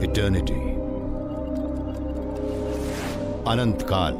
Eternity, अनंत काल।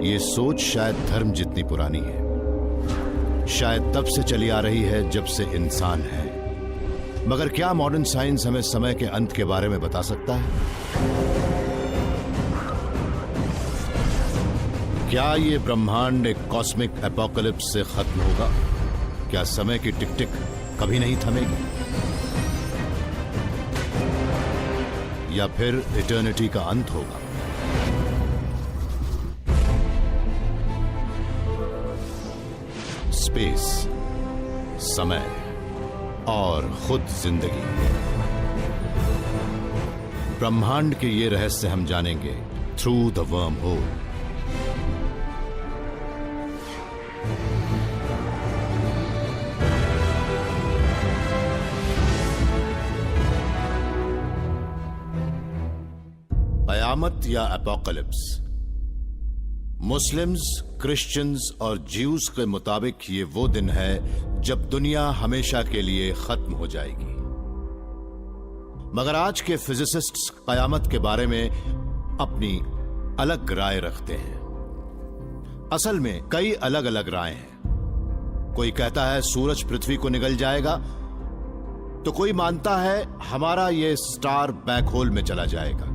ये सोच शायद धर्म जितनी पुरानी है, शायद तब से चली आ रही है जब से इंसान है। मगर क्या मॉडर्न साइंस हमें समय के अंत के बारे में बता सकता है? क्या ये ब्रह्मांड एक कॉस्मिक एपोकलिप्स से खत्म होगा? क्या समय की टिक टिक कभी नहीं थमेगी? या फिर इटर्निटी का अंत होगा? स्पेस, समय और खुद जिंदगी, ब्रह्मांड के ये रहस्य हम जानेंगे थ्रू द वर्म होल। कयामत या एपोकलिप्स। मुस्लिम्स, क्रिश्चियंस और ज्यूस के मुताबिक ये वो दिन है जब दुनिया हमेशा के लिए खत्म हो जाएगी। मगर आज के फिजिसिस्ट्स कयामत के बारे में अपनी अलग राय रखते हैं। असल में कई अलग अलग राय हैं। कोई कहता है सूरज पृथ्वी को निगल जाएगा, तो कोई मानता है हमारा ये स्टार ब्लैक होल में चला जाएगा,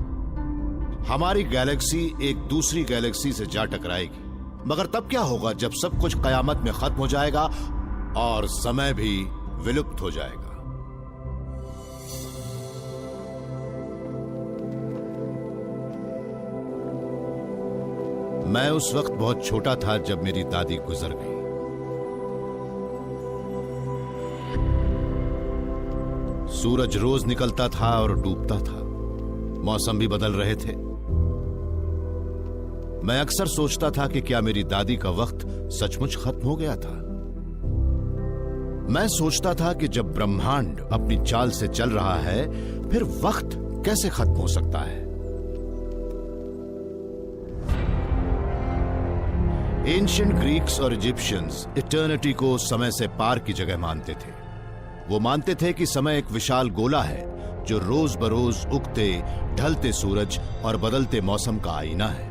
हमारी गैलेक्सी एक दूसरी गैलेक्सी से जा टकराएगी। मगर तब क्या होगा जब सब कुछ कयामत में खत्म हो जाएगा और समय भी विलुप्त हो जाएगा? मैं उस वक्त बहुत छोटा था जब मेरी दादी गुजर गई। सूरज रोज निकलता था और डूबता था, मौसम भी बदल रहे थे। मैं अक्सर सोचता था कि क्या मेरी दादी का वक्त सचमुच खत्म हो गया था। मैं सोचता था कि जब ब्रह्मांड अपनी चाल से चल रहा है, फिर वक्त कैसे खत्म हो सकता है? एंशिएंट ग्रीक्स और इजिप्शियंस इटर्निटी को समय से पार की जगह मानते थे। वो मानते थे कि समय एक विशाल गोला है जो रोज बरोज उगते ढलते सूरज और बदलते मौसम का आईना है।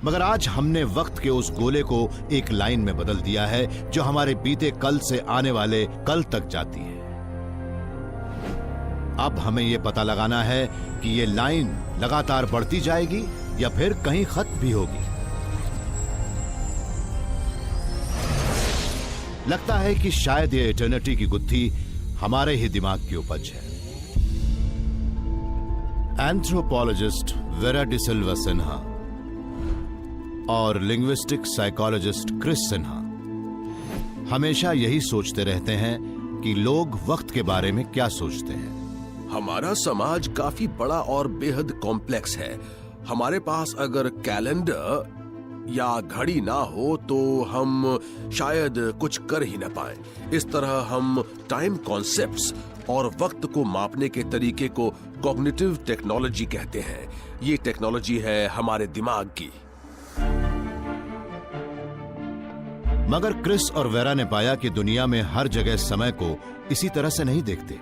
मगर आज हमने वक्त के उस गोले को एक लाइन में बदल दिया है जो हमारे बीते कल से आने वाले कल तक जाती है। अब हमें यह पता लगाना है कि ये लाइन लगातार बढ़ती जाएगी या फिर कहीं खत्म भी होगी। लगता है कि शायद ये इटर्निटी की गुत्थी हमारे ही दिमाग की उपज है। एंथ्रोपोलॉजिस्ट वेरा डिसिल्वा सिन्हा और लिंग्विस्टिक साइकोलॉजिस्ट क्रिस सिन्हा हमेशा यही सोचते रहते हैं कि लोग वक्त के बारे में क्या सोचते हैं। हमारा समाज काफी बड़ा और बेहद कॉम्प्लेक्स है। हमारे पास अगर कैलेंडर या घड़ी ना हो तो हम शायद कुछ कर ही ना पाए। इस तरह हम टाइम कॉन्सेप्ट्स और वक्त को मापने के तरीके को कॉग्निटिव टेक्नोलॉजी कहते हैं। ये टेक्नोलॉजी है हमारे दिमाग की। मगर क्रिस और वेरा ने पाया कि दुनिया में हर जगह समय को इसी तरह से नहीं देखते।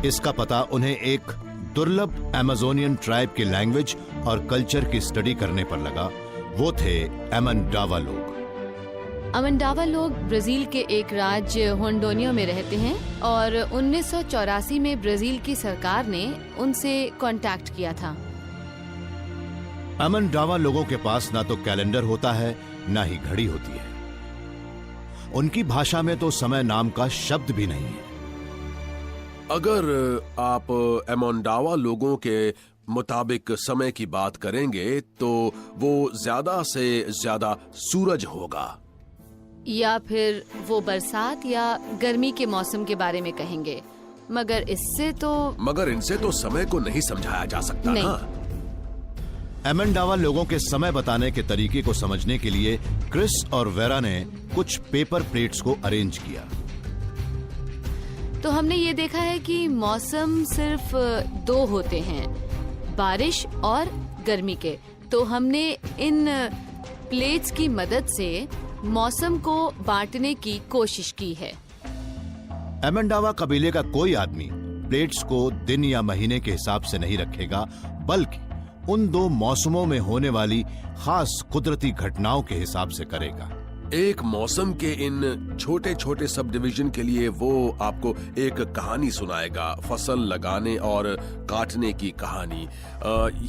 इसका पता उन्हें एक दुर्लभ अमेजोनियन ट्राइब की लैंग्वेज और कल्चर की स्टडी करने पर लगा। वो थे एमनडावा लोग। अमनडावा लोग ब्राजील के एक राज्य होंडोनियो में रहते हैं और 1984 में ब्राजील की सरकार ने उनसे कांटेक्ट किया था। अमनडावा लोगों के पास ना तो कैलेंडर होता है ना ही घड़ी होती है। उनकी भाषा में तो समय नाम का शब्द भी नहीं है। अगर आप एमोंडावा लोगों के मुताबिक समय की बात करेंगे तो वो ज्यादा से ज्यादा सूरज होगा, या फिर वो बरसात या गर्मी के मौसम के बारे में कहेंगे। मगर इनसे तो समय को नहीं समझाया जा सकता ना। एमनडावा लोगों के समय बताने के तरीके को समझने के लिए क्रिस और वेरा ने कुछ पेपर प्लेट्स को अरेंज किया। तो हमने ये देखा है कि मौसम सिर्फ दो होते हैं, बारिश और गर्मी के। तो हमने इन प्लेट्स की मदद से मौसम को बांटने की कोशिश की है। एमनडावा कबीले का कोई आदमी प्लेट्स को दिन या महीने के हिसाब से नहीं रखेगा, बल्कि उन 2 मौसमों में होने वाली खास कुदरती घटनाओं के हिसाब से करेगा। एक मौसम के इन छोटे छोटे सब डिवीजन के लिए वो आपको एक कहानी सुनाएगा, फसल लगाने और काटने की कहानी।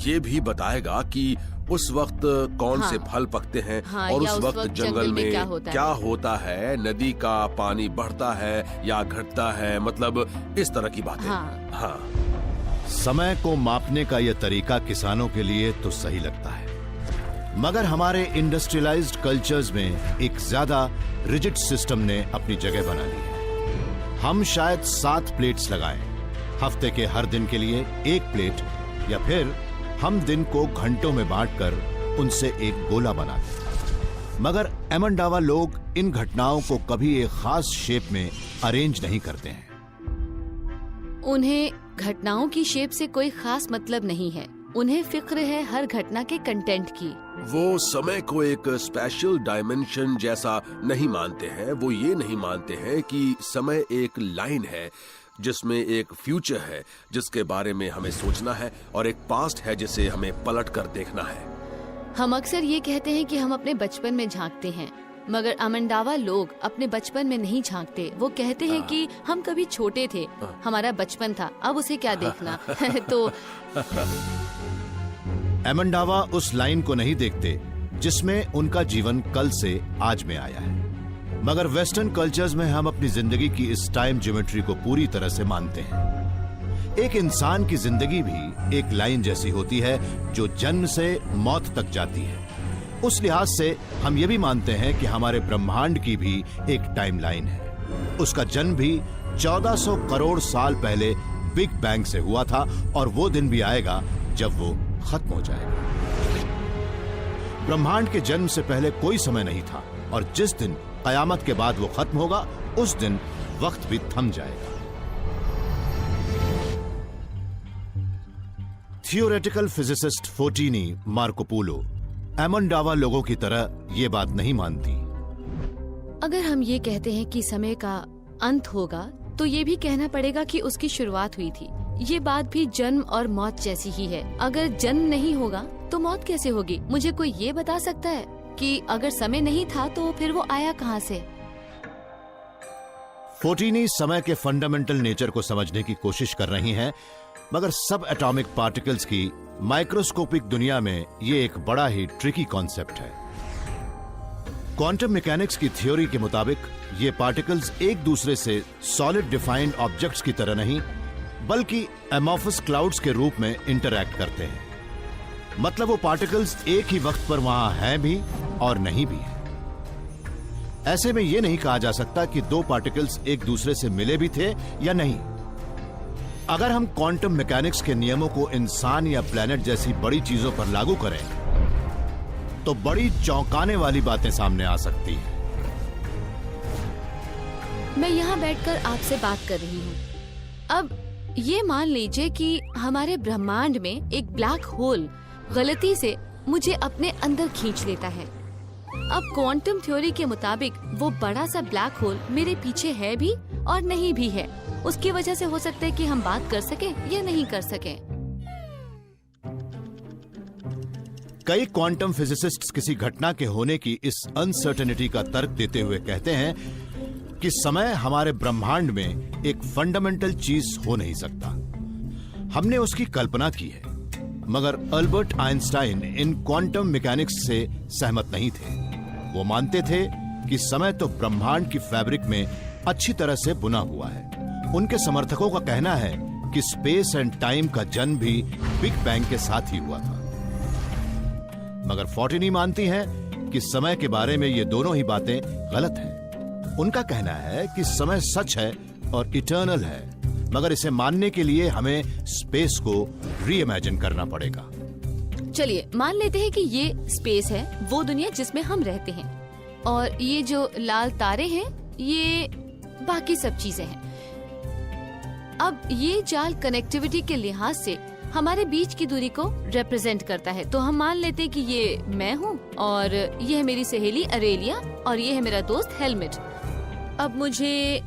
ये भी बताएगा कि उस वक्त कौन से फल पकते हैं और उस वक्त जंगल में क्या होता है, नदी का पानी बढ़ता है या घटता है, मतलब इस तरह की बातें। हाँ। समय को मापने का यह तरीका किसानों के लिए तो सही लगता है, मगर हमारे इंडस्ट्रियलाइज्ड कल्चर्स में एक ज्यादा रिजिड सिस्टम ने अपनी जगह बना ली है। हम शायद 7 प्लेट्स लगाएं, हफ्ते के हर दिन के लिए 1 प्लेट, या फिर हम दिन को घंटों में बांटकर उनसे एक गोला बना दें। मगर एमंडावा लोग इन घटनाओं को कभी एक खास शेप में अरेंज नहीं करते हैं। उन्हें घटनाओं की शेप से कोई खास मतलब नहीं है, उन्हें फिक्र है हर घटना के कंटेंट की। वो समय को एक स्पेशल डायमेंशन जैसा नहीं मानते हैं। वो ये नहीं मानते हैं कि समय एक लाइन है जिसमें एक फ्यूचर है जिसके बारे में हमें सोचना है और एक पास्ट है जिसे हमें पलट कर देखना है। हम अक्सर ये कहते हैं कि हम अपने बचपन में झांकते हैं, मगर अमंडावा लोग अपने बचपन में नहीं झांकते। वो कहते हैं कि हम कभी छोटे थे, हमारा बचपन था, अब उसे क्या देखना। तो एमंडावा उस लाइन को नहीं देखते जिसमें उनका जीवन कल से आज में आया है, मगर वेस्टर्न कल्चर्स में हम अपनी जिंदगी की इस टाइम ज्योमेट्री को पूरी तरह से मानते हैं। एक इंसान की जिंदगी भी एक लाइन जैसी होती है जो जन्म से मौत तक जाती है। उस लिहाज से हम ये भी मानते हैं कि हमारे ब्रह्मांड की भी एक टाइम लाइन है। उसका जन्म भी 1400 करोड़ साल पहले बिग बैंग से हुआ था, और वो दिन भी आएगा जब वो खत्म हो जाएगा। ब्रह्मांड के जन्म से पहले कोई समय नहीं था, और जिस दिन कयामत के बाद वो खत्म होगा उस दिन वक्त भी थम जाएगा। थियोरेटिकल फिजिसिस्ट फोर्टिनी मार्कोपोलो एमंडावा लोगों की तरह ये बात नहीं मानती। अगर हम ये कहते हैं कि समय का अंत होगा, तो ये भी कहना पड़ेगा कि उसकी शुरुआत हुई थी। ये बात भी जन्म और मौत जैसी ही है। अगर जन्म नहीं होगा तो मौत कैसे होगी? मुझे कोई ये बता सकता है कि अगर समय नहीं था तो फिर वो आया कहाँ से? फोर्टिनी समय के फंडामेंटल नेचर को समझने की कोशिश कर रही हैं, मगर सब एटॉमिक पार्टिकल्स की माइक्रोस्कोपिक दुनिया में ये एक बड़ा ही ट्रिकी कॉन्सेप्ट है। क्वांटम मैकेनिक्स की थ्योरी के मुताबिक ये पार्टिकल्स एक दूसरे से सॉलिड डिफाइंड ऑब्जेक्ट्स की तरह नहीं, बल्कि एमॉर्फस क्लाउड्स के रूप में इंटरैक्ट करते हैं। मतलब वो पार्टिकल्स एक ही वक्त पर वहां हैं भी और नहीं भी हैं। ऐसे में यह नहीं कहा जा सकता कि 2 पार्टिकल्स एक दूसरे से मिले भी थे या नहीं। अगर हम क्वांटम मैकेनिक्स के नियमों को इंसान या प्लेनेट जैसी बड़ी चीजों पर लागू करें तो बड़ी चौंकाने वाली बातें सामने आ सकती हैं। मैं यहाँ बैठकर आपसे बात कर रही हूँ। अब ये मान लीजिए कि हमारे ब्रह्मांड में एक ब्लैक होल गलती से मुझे अपने अंदर खींच लेता है। अब क्वांटम थ्योरी के मुताबिक वो बड़ा सा ब्लैक होल मेरे पीछे है भी और नहीं भी है। उसकी वजह से हो सकता है कि हम बात कर सके या नहीं कर सके। कई क्वांटम फिजिसिस्ट्स किसी घटना के होने की इस अनसर्टेनिटी का तर्क देते हुए कहते हैं कि समय हमारे ब्रह्मांड में एक फंडामेंटल चीज हो नहीं सकता। हमने उसकी कल्पना की है, मगर अल्बर्ट आइंस्टाइन इन क्वांटम मैकेनिक्स से सहमत नहीं थे। वो मानते थे कि समय तो ब्रह्मांड की फैब्रिक में अच्छी तरह से बुना हुआ है। उनके समर्थकों का कहना है कि स्पेस एंड टाइम का जन्म भी बिग बैंग के साथ ही हुआ था। मगर फोर्टिनी मानती हैं कि समय के बारे में ये दोनों ही बातें गलत हैं। उनका कहना है कि समय सच है और इटर्नल है, मगर इसे मानने के लिए हमें स्पेस को रीइमेजिन करना पड़ेगा। चलिए मान लेते हैं कि ये स्पेस है, वो दुनिया जिसमें हम रहते हैं, और ये जो लाल तारे हैं ये बाकी सब चीजें हैं। अब ये जाल कनेक्टिविटी के लिहाज से हमारे बीच की दूरी को रिप्रेजेंट करता है। तो हम मान लेते हैं कि ये मैं हूँ और ये है मेरी सहेली अरेलिया और ये है मेरा दोस्त हेलमेट। अब मुझे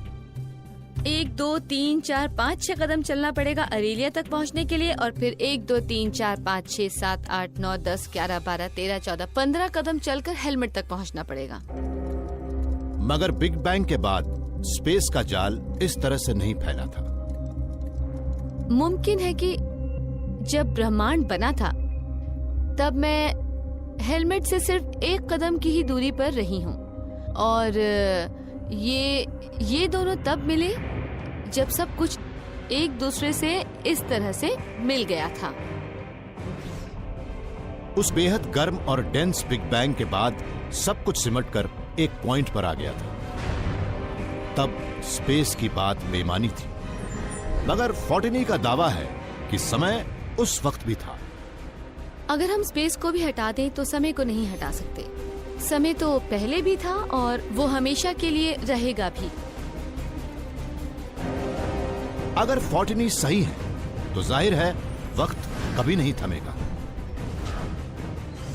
1 2 3 4 5 6 कदम चलना पड़ेगा अरेलिया तक पहुंचने के लिए, और फिर 1 2 3 4 5 6 7 8 9 10 11 12 13 14 15 कदम चलकर हेलमेट तक पहुंचना पड़ेगा। मगर बिग बैंग के बाद स्पेस का जाल इस तरह से नहीं फैला था। मुमकिन है कि जब ब्रह्मांड बना था तब मैं हेलमेट से सिर्फ 1 कदम की ही दूरी पर रही हूँ, और ये दोनों तब मिले जब सब कुछ एक दूसरे से इस तरह से मिल गया था। उस बेहद गर्म और डेंस बिग बैंग के बाद सब कुछ सिमटकर एक पॉइंट पर आ गया था। तब स्पेस की बात बेमानी थी, मगर फोर्टिनी का दावा है कि समय उस वक्त भी था। अगर हम स्पेस को भी हटा दें तो समय को नहीं हटा सकते। समय तो पहले भी था और वो हमेशा के लिए रहेगा भी। अगर फोर्टिनी सही है तो जाहिर है वक्त कभी नहीं थमेगा।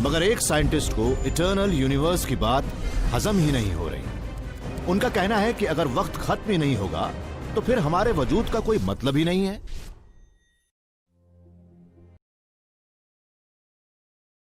मगर एक साइंटिस्ट को इटर्नल यूनिवर्स की बात हजम ही नहीं हो रही। उनका कहना है कि अगर वक्त खत्म ही नहीं होगा तो फिर हमारे वजूद का कोई मतलब ही नहीं है।